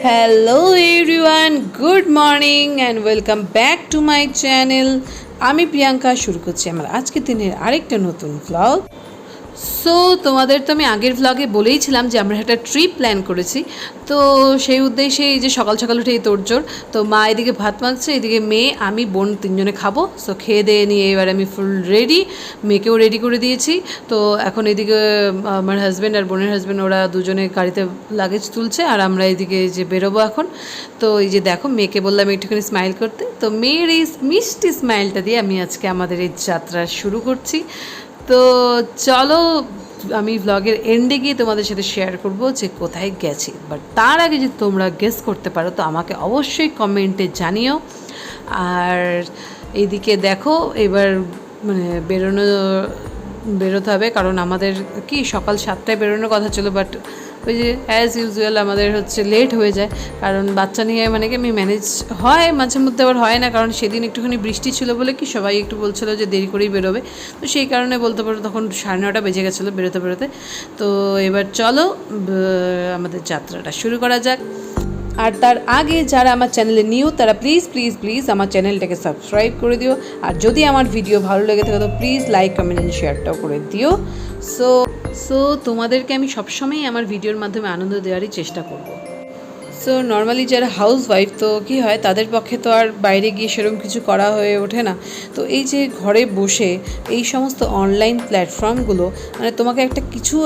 Hello everyone, good morning and welcome back to my channel. আমি প্রিয়াঙ্কা শুরু করছি আমার আজকের দিনের আরেকটা নতুন ভ্লগ। সো তোমাদের তো আমি আগের ভ্লগে বলেইছিলাম যে আমরা একটা ট্রিপ প্ল্যান করেছি। তো সেই উদ্দেশ্যে এই যে সকাল সকাল উঠে এই তোড়জোড়, তো মা এদিকে ভাত মাখছে, এদিকে মেয়ে আমি বোন তিনজনে খাবো। সো খেয়ে দিয়ে নিয়ে এবার আমি ফুল রেডি, মেয়েকেও রেডি করে দিয়েছি। তো এখন এদিকে আমার হাজব্যান্ড আর বোনের হাজব্যান্ড ওরা দুজনে গাড়িতে লাগেজ তুলছে, আর আমরা এদিকে যে বেরোবো এখন। তো এই যে দেখো, মেয়েকে বললাম একটুখানি স্মাইল করতে, তো মেয়ের এই মিষ্টি স্মাইলটা দিয়ে আমি আজকে আমাদের এই যাত্রা শুরু করছি। তো চলো, আমি ভ্লগের এন্ডে গিয়ে তোমাদের সাথে শেয়ার করব যে কোথায় গেছি, বাট তার আগে যদি তোমরা গেস করতে পারো তো আমাকে অবশ্যই কমেন্টে জানিও। আর এইদিকে দেখো, এবার মানে বেরোতে হবে, কারণ আমাদের কি সকাল 7টায় বেরোনোর কথা ছিল, বাট ওই যে অ্যাজ ইউজুয়াল আমাদের হচ্ছে লেট হয়ে যায়। কারণ বাচ্চা নিয়ে মানে কি আমি ম্যানেজ হয় মাঝে মধ্যে, আবার হয় না, কারণ সেদিন একটুখানি বৃষ্টি ছিল বলে কি সবাই একটু বলছিল যে দেরি করেই বেরোবে। তো সেই কারণে বলতে পারো তখন 9:30 বেজে গেছিলো বেরোতে বেরোতে। তো এবার চলো আমাদের যাত্রাটা শুরু করা যাক। আর তার আগে যারা আমার চ্যানেলে নিউ তারা প্লিজ প্লিজ প্লিজ আমার চ্যানেলটাকে সাবস্ক্রাইব করে দিও। আর যদি আমার ভিডিও ভালো লেগে থাকে তো প্লিজ লাইক কমেন্ট অ্যান্ড শেয়ারটাও করে দিও। সো সো তোমাদেরকে আমি সবসময়ই আমার ভিডিওর মাধ্যমে আনন্দ দেওয়ারই চেষ্টা করব। সো নর্মালি যারা হাউস ওয়াইফ, তো কী হয় তাদের পক্ষে তো আর বাইরে গিয়ে সেরকম কিছু করা হয়ে ওঠে না। তো এই যে ঘরে বসে এই সমস্ত অনলাইন প্ল্যাটফর্মগুলো মানে তোমাকে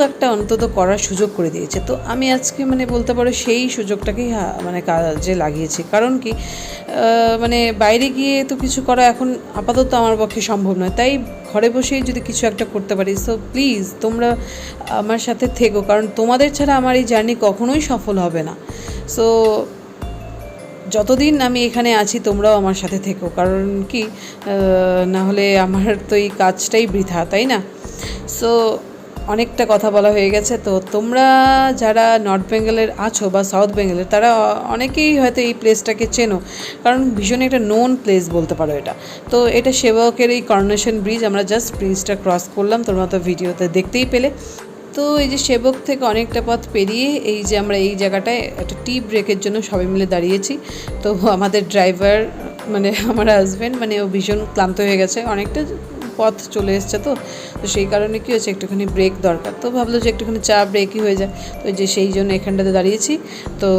একটা অন্তত করার সুযোগ করে দিয়েছে। তো আমি আজকে মানে বলতে পারো সেই সুযোগটাকেই মানে কাজে লাগিয়েছি। কারণ কি মানে বাইরে গিয়ে তো কিছু করা এখন আপাতত আমার পক্ষে সম্ভব নয়, তাই ঘরে বসেই যদি কিছু একটা করতে পারি। সো প্লিজ তোমরা আমার সাথে থেকো, কারণ তোমাদের ছাড়া আমার এই জার্নি কখনোই সফল হবে না। সো যতদিন আমি এখানে আছি তোমরাও আমার সাথে থেকো, কারণ কি না হলে আমার তো এই কাজটাই বৃথা, তাই না? সো অনেকটা কথা বলা হয়ে গেছে। তো তোমরা যারা নর্থ বেঙ্গলের আছো বা সাউথ বেঙ্গলের, তারা অনেকেই হয়তো এই প্লেসটাকে চেনো, কারণ ভীষণ একটা নোন প্লেস বলতে পারো এটা। তো এটা সেবকের এই করোনেশন ব্রিজ, আমরা জাস্ট ব্রিজটা ক্রস করলাম, তোমরা তো ভিডিওতে দেখতেই পেলে। তো এই যে সেবক থেকে অনেকটা পথ পেরিয়ে এই যে আমরা এই জায়গাটায় একটা টি ব্রেকের জন্য সবাই মিলে দাঁড়িয়েছি। তো আমাদের ড্রাইভার মানে আমার হাজব্যান্ড মানে ও ভীষণ ক্লান্ত হয়ে গেছে, অনেকটা পথ চলে এসছে। তো সেই কারণে কী হয়েছে, একটুখানি ব্রেক দরকার, তো ভাবলো যে একটুখানি চা ব্রেকই হয়ে যায়। তো যে সেই জন্য এখানটাতে দাঁড়িয়েছি। তো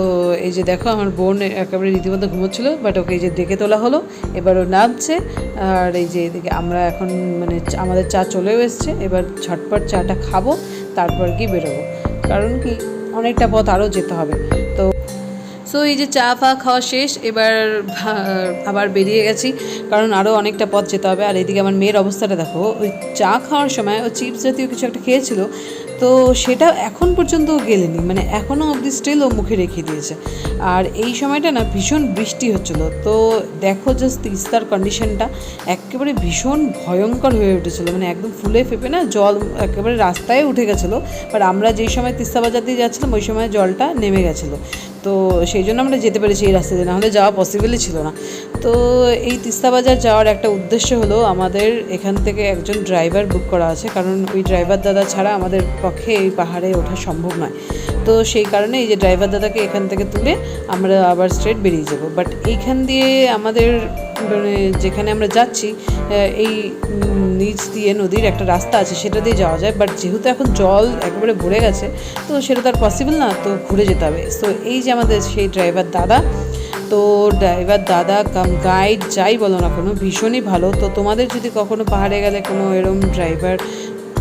এই যে দেখো, আমার বোন একেবারে রীতিমতো ঘুমোচ্ছিলো, বাট ওকে এই যে ডেকে তোলা হলো, এবার ও নামছে। আর এই যে এদিকে আমরা এখন মানে আমাদের চা চলেও এসছে, এবার ঝটপট চাটা খাবো, তারপর কি বেরোবো, কারণ কি অনেকটা পথ আরও যেতে হবে। তো সো এই যে চা ফা খাওয়া শেষ, এবার আবার বেরিয়ে গেছি, কারণ আরও অনেকটা পথ যেতে হবে। আর এদিকে আমার মেয়ের অবস্থাটা দেখো, ওই চা খাওয়ার সময় ও চিপস জাতীয় কিছু একটা খেয়েছিল, তো সেটা এখন পর্যন্ত ও গেলেনি, মানে এখনও অবধি স্টিল ও মুখে রেখে দিয়েছে। আর এই সময়টা না ভীষণ বৃষ্টি হচ্ছিলো, তো দেখো জাস্ট তিস্তার কন্ডিশনটা একেবারে ভীষণ ভয়ঙ্কর হয়ে উঠেছিলো, মানে একদম ফুলে ফেপে না জল একেবারে রাস্তায় উঠে গেছিলো। বাট আমরা যেই সময় তিস্তা বাজার দিয়ে যাচ্ছিলাম ওই সময় জলটা নেমে গেছিলো, তো সেই জন্য আমরা যেতে পেরেছি এই রাস্তা দিয়ে, নাহলে যাওয়া পসিবলই ছিল না। তো এই তিস্তা বাজার যাওয়ার একটা উদ্দেশ্য হলো, আমাদের এখান থেকে একজন ড্রাইভার বুক করা আছে, কারণ ওই ড্রাইভার দাদা ছাড়া আমাদের পক্ষে এই পাহাড়ে ওঠা সম্ভব নয়। তো সেই কারণে এই যে ড্রাইভার দাদাকে এখান থেকে তুলে আমরা আবার স্ট্রেট বেরিয়ে যাব। বাট এইখান দিয়ে আমাদের মানে যেখানে আমরা যাচ্ছি এই নিচ দিয়ে নদীর একটা রাস্তা আছে, সেটা দিয়ে যাওয়া যায়, বাট যেহেতু এখন জল একেবারে ভরে গেছে তো সেটা তো আর পসিবল না, তো ঘুরে যেতে হবে। সো এই যে আমাদের সেই ড্রাইভার দাদা, তো ড্রাইভার দাদা কাম গাইড যাই বলো না কোনো, ভীষণই ভালো। তো তোমাদের যদি কখনো পাহাড়ে গেলে কোনো এরম ড্রাইভার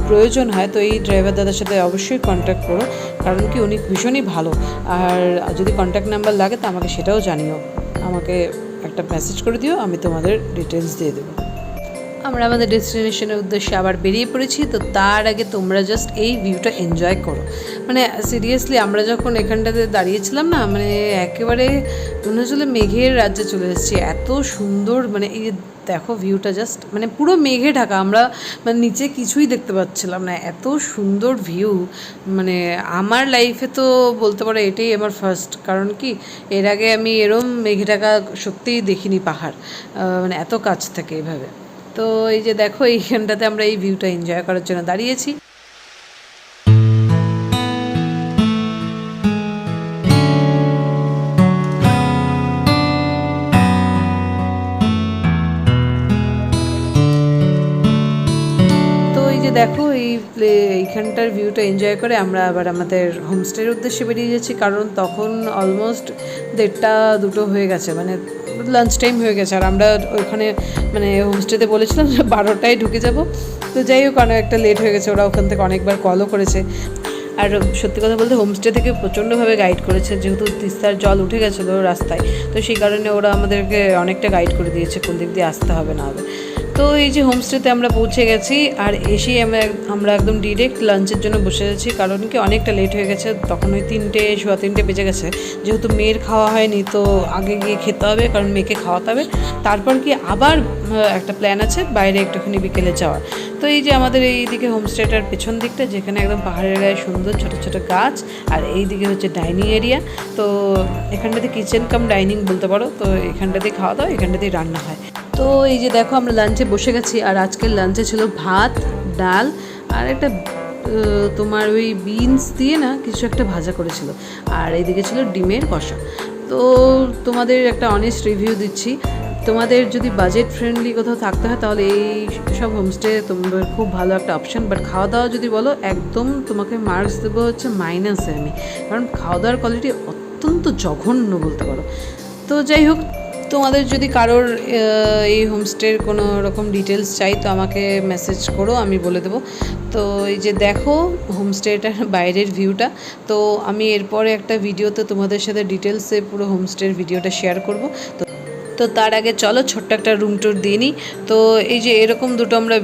প্রয়োজন হয় তো এই ড্রাইভার দাদার সাথে অবশ্যই কন্ট্যাক্ট করো, কারণ কি উনি ভীষণই ভালো। আর যদি কন্ট্যাক্ট নাম্বার লাগে তো আমাকে সেটাও জানিও, আমাকে একটা মেসেজ করে দিও, আমি তোমাদের ডিটেলস দিয়ে দেবো। আমরা আমাদের ডেস্টিনেশনের উদ্দেশ্যে আবার বেরিয়ে পড়েছি। তো তার আগে তোমরা জাস্ট এই ভিউটা এনজয় করো, মানে সিরিয়াসলি আমরা যখন এখানটাতে দাঁড়িয়েছিলাম না, মানে একেবারে মনে হচ্ছিল মেঘের রাজ্যে চলে এসেছি, এত সুন্দর। মানে এই যে দেখো ভিউটা জাস্ট মানে পুরো মেঘে ঢাকা, আমরা মানে নিচে কিছুই দেখতে পাচ্ছিলাম না, এত সুন্দর ভিউ। মানে আমার লাইফে তো বলতে পারো এটাই আমার ফার্স্ট, কারণ কি এর আগে আমি এরম মেঘে ঢাকা সত্যিই দেখিনি পাহাড়, মানে এত কাছ থেকে এভাবে। তো এই যে দেখো, এইখানটাতে আমরা এই ভিউটা এনজয় করার জন্য দাঁড়িয়েছি। যে দেখো এইখানটার ভিউটা এনজয় করে আমরা আবার আমাদের হোমস্টের উদ্দেশ্যে বেরিয়ে যাচ্ছি, কারণ তখন অলমোস্ট 1:30-2 হয়ে গেছে, মানে লাঞ্চ টাইম হয়ে গেছে। আর আমরা ওইখানে মানে হোমস্টেতে বলেছিলাম যে 12টায় ঢুকে যাব। তো যাই হোক, অনেক একটা লেট হয়ে গেছে, ওরা ওখান থেকে অনেকবার কলও করেছে। আর সত্যি কথা বলতে হোমস্টে থেকে প্রচণ্ডভাবে গাইড করেছে, যেহেতু তিস্তার জল উঠে গেছিলো রাস্তায়, তো সেই কারণে ওরা আমাদেরকে অনেকটা গাইড করে দিয়েছে কোন দিক দিয়ে আসতে হবে না হবে। তো এই যে হোমস্টেতে আমরা পৌঁছে গেছি, আর এসেই আমরা একদম ডিরেক্ট লাঞ্চের জন্য বসে যাচ্ছি, কারণ কি অনেকটা লেট হয়ে গেছে, তখন ওই 3:15 বেজে গেছে। যেহেতু মেয়ের খাওয়া হয়নি, তো আগে গিয়ে খেতে হবে, কারণ মেয়েকে খাওয়াতে হবে। তারপর কি আবার একটা প্ল্যান আছে বাইরে একটুখানি বিকেলে যাওয়ার। তো এই যে আমাদের এইদিকে হোমস্টেটার পেছন দিকটা, যেখানে একদম পাহাড়ের গায়ে সুন্দর ছোটো ছোটো গাছ, আর এই দিকে হচ্ছে ডাইনিং এরিয়া। তো এখানটাতে কিচেন কাম ডাইনিং বলতে পারো। তো এখানটাতেই খাওয়া দাওয়া, এখানটাতেই রান্না হয়। তো এই যে দেখো আমরা লাঞ্চে বসে গেছি, আর আজকের লাঞ্চে ছিল ভাত, ডাল, আর একটা তোমার ওই বিনস দিয়ে না কিছু একটা ভাজা করেছিল, আর এইদিকে ছিল ডিমের কষা। তো তোমাদের একটা অনেস্ট রিভিউ দিচ্ছি, তোমাদের যদি বাজেট ফ্রেন্ডলি কোথাও থাকতে হয় তাহলে এই সব হোমস্টে তোমাদের খুব ভালো একটা অপশান। বাট খাওয়া দাওয়া যদি বলো, একদম তোমাকে মার্কস দেবো হচ্ছে মাইনাসে আমি, কারণ খাওয়া দাওয়ার কোয়ালিটি অত্যন্ত জঘন্য বলতে পারো। তো যাই হোক, তোমাদের যদি কারোর এই হোমস্টের কোনো রকম ডিটেলস চাই তো আমাকে মেসেজ করো, আমি বলে দেবো। তো এই যে দেখো হোমস্টেটার বাইরের ভিউটা। তো আমি এরপরে একটা ভিডিওতে তোমাদের সাথে ডিটেলসে পুরো হোমস্টের ভিডিওটা শেয়ার করব। তো তার আগে চলো ছোট্ট একটা রুম ট্যুর দিয়ে নিই। তো এই যে এরকম দুটো আমরা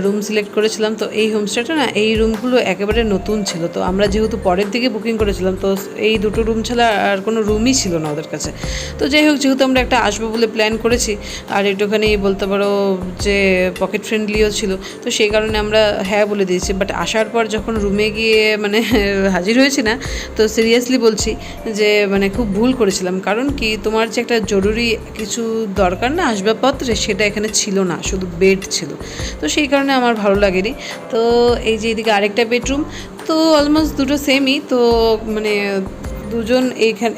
রুম সিলেক্ট করেছিলাম। তো এই হোমস্টেটা না, এই রুমগুলো একেবারে নতুন ছিল। তো আমরা যেহেতু পরের দিকে বুকিং করেছিলাম, তো এই দুটো রুম ছাড়া আর কোনো রুমই ছিল না ওদের কাছে। তো যাই হোক, যেহেতু আমরা একটা আসবো বলে প্ল্যান করেছি, আর একটুখানি বলতে পারো যে পকেট ফ্রেন্ডলিও ছিল, তো সেই কারণে আমরা হ্যাঁ বলে দিয়েছি। বাট আসার পর যখন রুমে গিয়ে মানে হাজির হয়েছি না, তো সিরিয়াসলি বলছি যে মানে খুব ভুল করেছিলাম। কারণ কি, তোমার যে একটা জরুরি কিছু দরকার না আসবাবপত্রে, সেটা এখানে ছিল না, শুধু বেড ছিল। তো সেই কারণে আমার ভালো লাগেনি। তো এই যে এদিকে আরেকটা বেডরুম, তো অলমোস্ট দুটো সেমই। তো মানে দুজন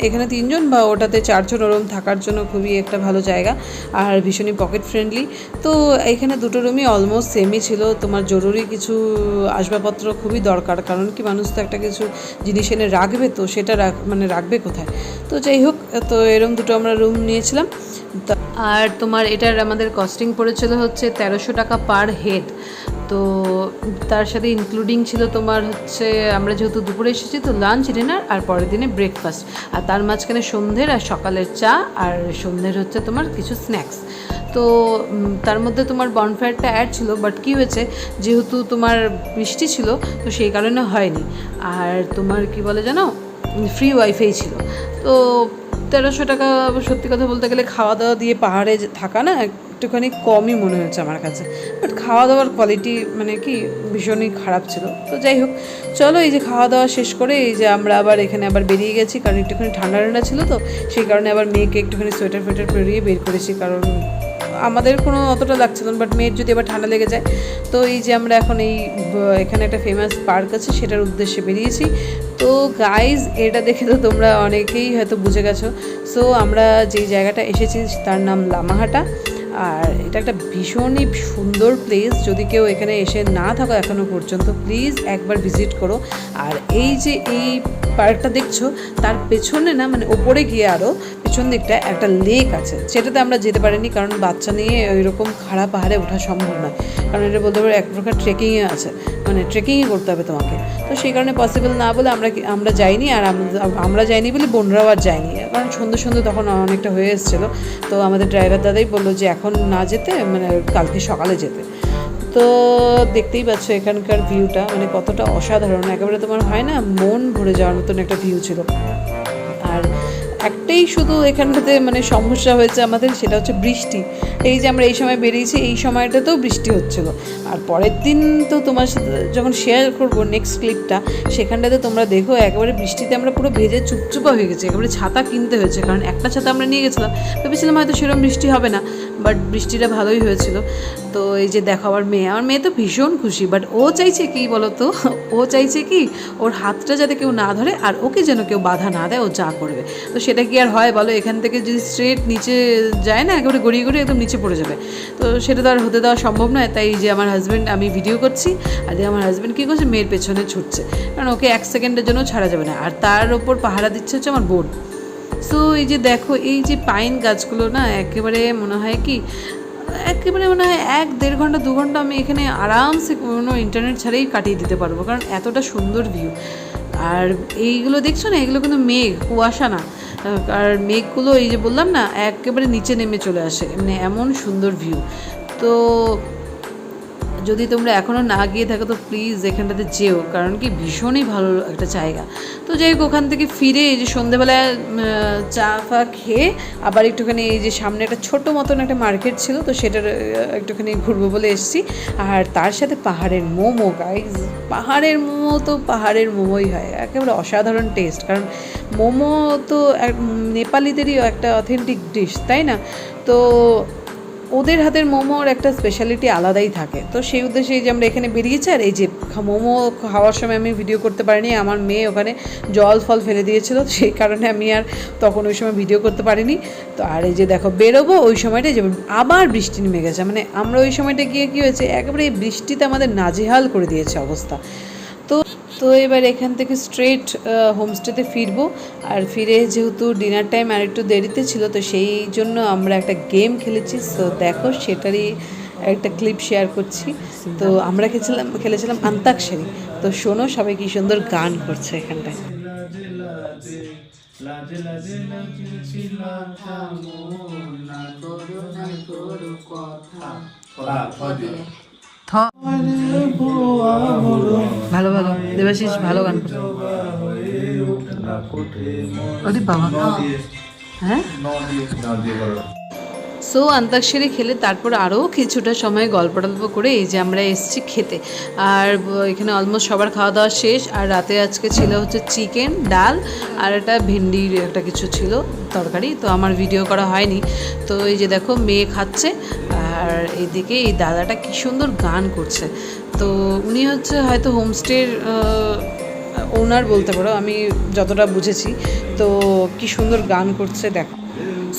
এখানে 3জন বা ওটাতে 4জন, ওরম থাকার জন্য খুবই একটা ভালো জায়গা, আর ভীষণই পকেট ফ্রেন্ডলি। তো এখানে দুটো রুমই অলমোস্ট সেমই ছিল। তোমার জরুরি কিছু আসবাবপত্র খুবই দরকার, কারণ কি মানুষ তো একটা কিছু জিনিস এনে রাখবে, তো সেটা রাখবে কোথায়। তো যাই হোক, তো এরম দুটো আমরা রুম নিয়েছিলাম। আর তোমার এটার আমাদের কস্টিং পড়েছিল হচ্ছে 1300 টাকা পার হেড। তো তার সাথে ইনক্লুডিং ছিল তোমার হচ্ছে, আমরা যেহেতু দুপুরে এসেছি, তো লাঞ্চ, ডিনার, আর পরের দিনে ব্রেকফাস্ট, আর তার মাঝখানে সন্ধ্যের আর সকালের চা, আর সন্ধ্যের হচ্ছে তোমার কিছু স্ন্যাক্স। তো তার মধ্যে তোমার বনফায়ারটা অ্যাড ছিল, বাট কী হয়েছে, যেহেতু তোমার বৃষ্টি ছিল, তো সেই কারণে হয়নি। আর তোমার কি বলে জানো, ফ্রি ওয়াইফাই ছিল। তো 1300 টাকা, সত্যি কথা বলতে গেলে খাওয়া দাওয়া দিয়ে পাহাড়ে থাকা না একটুখানি কমই মনে হয়েছে আমার কাছে। বাট খাওয়া দাওয়ার কোয়ালিটি মানে কি ভীষণই খারাপ ছিল। তো যাই হোক, চলো এই যে খাওয়া দাওয়া শেষ করে এই যে আমরা আবার এখানে আবার বেরিয়ে গেছি, কারণ একটুখানি ঠান্ডা ঠান্ডা ছিল, তো সেই কারণে আবার মেয়েকে একটুখানি সোয়েটার ফোয়েটার পরিয়ে বের করেছি, কারণ আমাদের কোনো অতটা লাগছিল না, বাট মেয়ের যদি আবার ঠান্ডা লেগে যায়। তো এই যে আমরা এখন এখানে একটা ফেমাস পার্ক আছে, সেটার উদ্দেশ্যে বেরিয়েছি। তো গাইজ, এটা দেখে তো তোমরা অনেকেই হয়তো বুঝে গেছো। সো আমরা যেই জায়গাটা এসেছি তার নাম লামাহাটা, আর এটা একটা ভীষণই সুন্দর প্লেস। যদি কেউ এখানে এসে না থাকো এখনও পর্যন্ত, প্লিজ একবার ভিজিট করো। আর এই যে এই পার্কটা দেখছো, তার পেছনে না, মানে ওপরে গিয়ে আরও পেছন দিকটা একটা লেক আছে, সেটাতে আমরা যেতে পারিনি, কারণ বাচ্চা নিয়ে ওইরকম খাড়া পাহাড়ে ওঠা সম্ভব নয়। কারণ এটা বলতে পারো এক প্রকার ট্রেকিংয়ে আছে, মানে ট্রেকিংই করতে হবে তোমাকে। তো সেই কারণে পসিবল না বলে আমরা যাইনি। আর আমরা যাইনি বলে বোনরাও আর যায়নি, কারণ সন্ধ্যে সন্ধ্যে তখন অনেকটা হয়ে এসেছিলো। তো আমাদের ড্রাইভার দাদাই বললো যে এখন না যেতে, মানে কালকে সকালে যেতে। তো দেখতেই পাচ্ছ এখানকার ভিউটা মানে কতটা অসাধারণ, একেবারে তোমার হয় না মন ভরে যাওয়ার মতন একটা ভিউ ছিল। আর একটাই শুধু এখানটাতে মানে সমস্যা হয়েছে আমাদের, সেটা হচ্ছে বৃষ্টি। এই যে আমরা এই সময় বেরিয়েছি, এই সময়টাতেও বৃষ্টি হচ্ছিলো। আর পরের দিন তো তোমার সাথে যখন শেয়ার করবো নেক্সট ক্লিপটা, সেখানটাতে তোমরা দেখো একেবারে বৃষ্টিতে আমরা পুরো ভেজে চুপচুপা হয়ে গেছি, একেবারে ছাতা কিনতে হয়েছে, কারণ একটা ছাতা আমরা নিয়ে গেছিলাম, ভেবেছিলাম হয়তো সেরকম বৃষ্টি হবে না, বাট বৃষ্টিটা ভালোই হয়েছিল। তো এই যে দেখো আমার মেয়ে তো ভীষণ খুশি, বাট ও চাইছে কি বলো তো, ও চাইছে কি ওর হাতটা যাতে কেউ না ধরে আর ওকে যেন কেউ বাধা না দেয়, ও যা করবে। তো সেটা কি আর হয় বলো, এখান থেকে যদি স্ট্রেট নিচে যায় না, একেবারে গড়িয়ে গড়িয়ে একদম নিচে পড়ে যাবে। তো সেটা তো আর হতে দেওয়া সম্ভব নয়। তাই যে আমার হাজব্যান্ড, আমি ভিডিও করছি আর আমার হাজব্যান্ড কী করছে, মেয়ের পেছনে ছুটছে, কারণ ওকে 1 সেকেন্ডের জন্য ছাড়া যাবে না। আর তার ওপর পাহারা দিচ্ছে হচ্ছে আমার বোন। সো এই যে দেখো এই যে পাইন গাছগুলো না, একেবারে মনে হয় কি, একেবারে মনে হয় 1-1.5 ঘন্টা 2 ঘন্টা আমি এখানে আরামসে কোনো ইন্টারনেট ছাড়াই কাটিয়ে দিতে পারবো, কারণ এতটা সুন্দর ভিউ। আর এইগুলো দেখছো না, এগুলো কিন্তু মেঘ, কুয়াশা না। আর মেঘগুলো এই যে বললাম না, একেবারে নিচে নেমে চলে আসে, মানে এমন সুন্দর ভিউ। তো যদি তোমরা এখনও না গিয়ে থাকো তো প্লিজ এখানটাতে যেও, কারণ কি ভীষণই ভালো একটা জায়গা। তো যাই হোক, ওখান থেকে ফিরে এই যে সন্ধেবেলায় চা ফা খেয়ে আবার একটুখানি এই যে সামনে একটা ছোটো মতন একটা মার্কেট ছিল, তো সেটার একটুখানি ঘুরবো বলে এসেছি। আর তার সাথে পাহাড়ের মোমো, গাইজ পাহাড়ের মোমো তো পাহাড়ের মোমোই হয়, একেবারে অসাধারণ টেস্ট। কারণ মোমো তো নেপালিদেরই একটা অথেন্টিক ডিশ, তাই না? তো ওদের হাতের মোমোর একটা স্পেশালিটি আলাদাই থাকে। তো সেই উদ্দেশ্যে যে আমরা এখানে বেরিয়েছি, আর এই যে মোমো খাওয়ার সময় আমি ভিডিও করতে পারিনি, আমার মেয়ে ওখানে জল ফল ফেলে দিয়েছিল, সেই কারণে আমি আর তখন ওই সময় ভিডিও করতে পারিনি। তো আর এই যে দেখো বেরোবো ওই সময়টাই যে আবার বৃষ্টি নেমে গেছে, মানে আমরা ওই সময়টা গিয়ে কী হয়েছে, একেবারে এই বৃষ্টিতে আমাদের নাজেহাল করে দিয়েছে অবস্থা। তো এবার এখান থেকে স্ট্রেট হোমস্টেতে ফিরবো। আর ফিরে যেহেতু ডিনার টাইম আর একটু দেরিতে ছিল, তো সেই জন্য আমরা একটা গেম খেলেছি। সো দেখো সেটারই একটা ক্লিপ শেয়ার করছি। তো আমরা খেলেছিলাম আন্তাক্ষরী। তো শোনো সবাই কি সুন্দর গান করছে এখানটায়। ভালো ভালো দেবাশিস ভালো গান করছে। ওরে বাবা, হ্যাঁ। সো অন্তাক্ষরী খেলে তারপর আরও কিছুটা সময় গল্প টল্প করে এই যে আমরা এসেছি খেতে। আর এখানে অলমোস্ট সবার খাওয়া দাওয়া শেষ। আর রাতে আজকে ছিল হচ্ছে চিকেন, ডাল আর একটা ভেন্ডির একটা কিছু ছিল তরকারি। তো আমার ভিডিও করা হয়নি। তো এই যে দেখো মেয়ে খাচ্ছে, আর এইদিকে এই দাদাটা কী সুন্দর গান করছে। তো উনি হচ্ছে হয়তো হোমস্টের ওনার বলতে পারো, আমি যতটা বুঝেছি। তো কি সুন্দর গান করছে দেখো।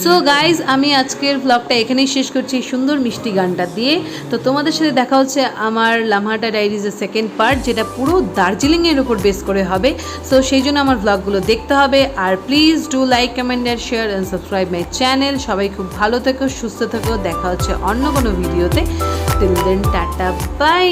সো গাইজ, আমি আজকের ব্লগটা এখানেই শেষ করছি সুন্দর মিষ্টি গানটা দিয়ে। তো তোমাদের সাথে দেখা হচ্ছে আমার লামহাটা ডায়েরিজের সেকেন্ড পার্ট, যেটা পুরো দার্জিলিংয়ের উপর বেস করে হবে। সো সেই জন্য আমার ব্লগগুলো দেখতে হবে। আর please do like, comment and share and subscribe my channel. সবাই খুব ভালো থেকো, সুস্থ থেকো, দেখা হচ্ছে অন্য কোনো ভিডিওতে। Till then tata, by.